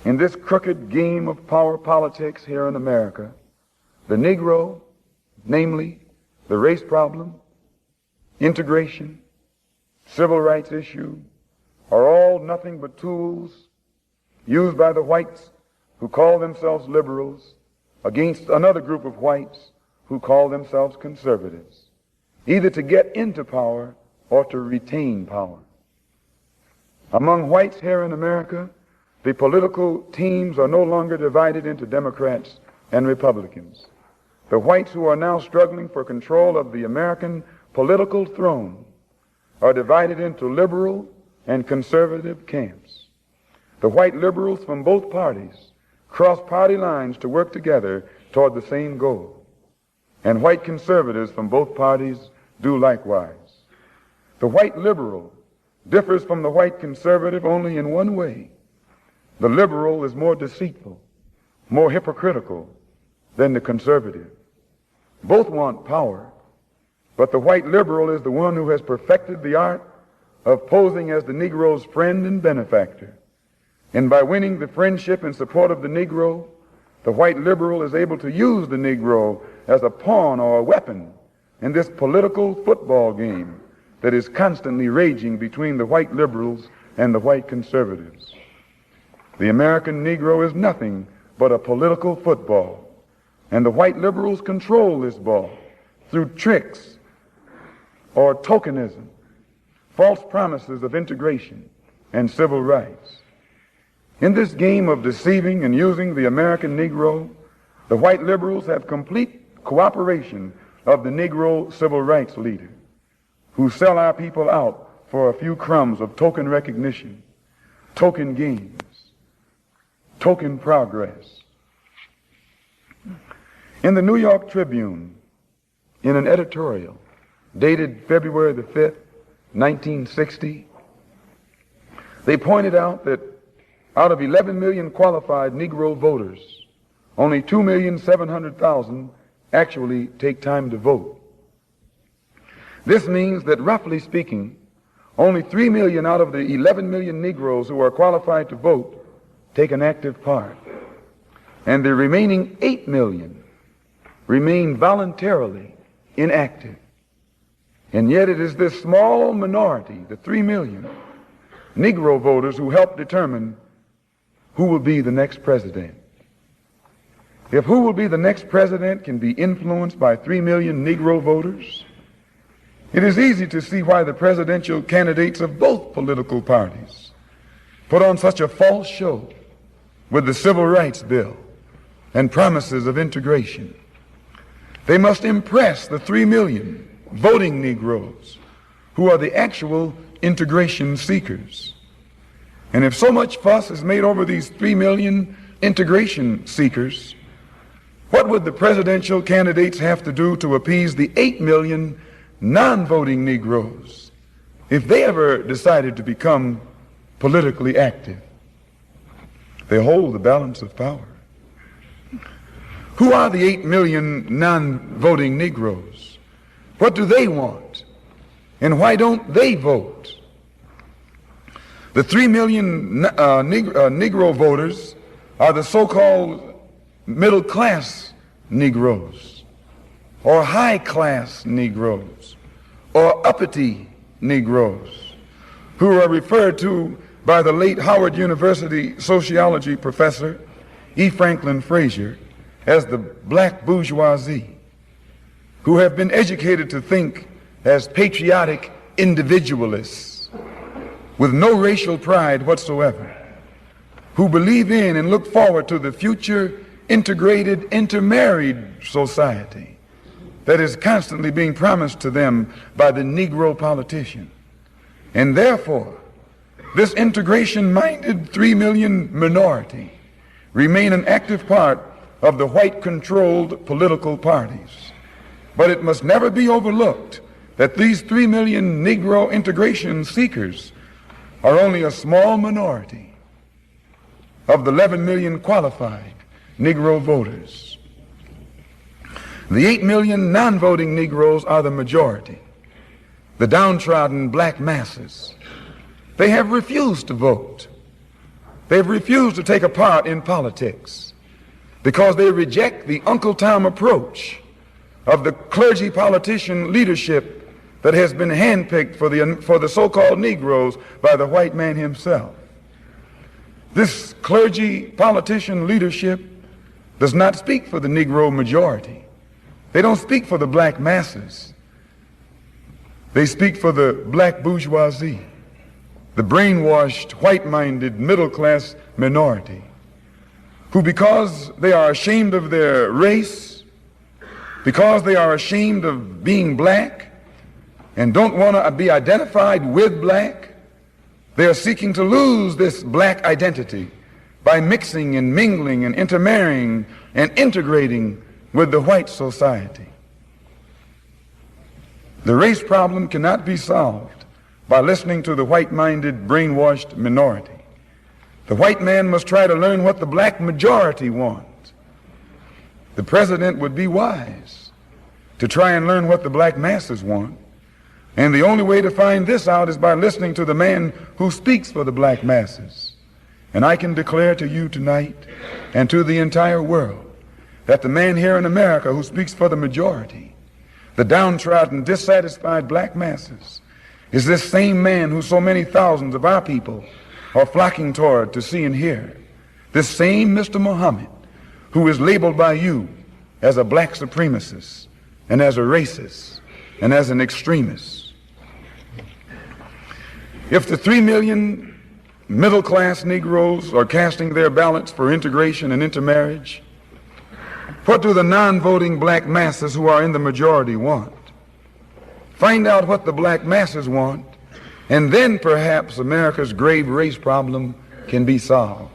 In this crooked game of power politics here in America, the Negro, namely the race problem, integration, civil rights issue, are all nothing but tools used by the whites who call themselves liberals against another group of whites who call themselves conservatives, either to get into power or to retain power. Among whites here in America, the political teams are no longer divided into Democrats and Republicans. The whites who are now struggling for control of the American political throne are divided into liberal and conservative camps. The white liberals from both parties cross party lines to work together toward the same goal, and white conservatives from both parties do likewise. The white liberal differs from the white conservative only in one way. The liberal is more deceitful, more hypocritical than the conservative. Both want power, but the white liberal is the one who has perfected the art of posing as the Negro's friend and benefactor. And by winning the friendship and support of the Negro, the white liberal is able to use the Negro as a pawn or a weapon in this political football game that is constantly raging between the white liberals and the white conservatives. The American Negro is nothing but a political football, and the white liberals control this ball through tricks or tokenism, false promises of integration and civil rights. In this game of deceiving and using the American Negro, the white liberals have complete cooperation of the Negro civil rights leader, who sell our people out for a few crumbs of token recognition, token gains, token progress. In the New York Tribune, in an editorial dated February the 5th, 1960, they pointed out that out of 11 million qualified Negro voters, only 2,700,000 actually take time to vote. This means that, roughly speaking, only 3 million out of the 11 million Negroes who are qualified to vote take an active part, and the remaining 8 million remain voluntarily inactive. And yet it is this small minority, the 3 million Negro voters, who help determine who will be the next president. If who will be the next president can be influenced by 3 million Negro voters, it is easy to see why the presidential candidates of both political parties put on such a false show with the Civil Rights Bill and promises of integration. They must impress the 3 million voting Negroes who are the actual integration seekers. And if so much fuss is made over these 3 million integration seekers, what would the presidential candidates have to do to appease the 8 million non-voting Negroes if they ever decided to become politically active? They hold the balance of power. Who are the 8 million non-voting Negroes? What do they want? And why don't they vote? The 3 million Negro voters are the so-called middle-class Negroes, or high-class Negroes, or uppity Negroes, who are referred to by the late Howard University sociology professor E. Franklin Frazier as the black bourgeoisie, who have been educated to think as patriotic individualists with no racial pride whatsoever, who believe in and look forward to the future integrated, intermarried society that is constantly being promised to them by the Negro politician. And therefore, this integration-minded 3 million minority remain an active part of the white-controlled political parties. But it must never be overlooked that these 3 million Negro integration seekers are only a small minority of the 11 million qualified Negro voters. The 8 million non-voting Negroes are the majority, the downtrodden black masses. They have refused to vote. They've refused to take a part in politics because they reject the Uncle Tom approach of the clergy politician leadership that has been handpicked for the so-called Negroes by the white man himself. This clergy politician leadership does not speak for the Negro majority. They don't speak for the black masses. They speak for the black bourgeoisie, the brainwashed, white-minded, middle-class minority, who, because they are ashamed of their race, because they are ashamed of being black and don't want to be identified with black, they are seeking to lose this black identity by mixing and mingling and intermarrying and integrating with the white society. The race problem cannot be solved by listening to the white-minded, brainwashed minority. The white man must try to learn what the black majority wants. The president would be wise to try and learn what the black masses want. And the only way to find this out is by listening to the man who speaks for the black masses. And I can declare to you tonight and to the entire world that the man here in America who speaks for the majority, the downtrodden, dissatisfied black masses, is this same man who so many thousands of our people are flocking toward to see and hear. This same Mr. Muhammad who is labeled by you as a black supremacist and as a racist and as an extremist. If the 3 million middle-class Negroes are casting their ballots for integration and intermarriage, what do the non-voting black masses who are in the majority want? Find out what the black masses want, and then perhaps America's grave race problem can be solved.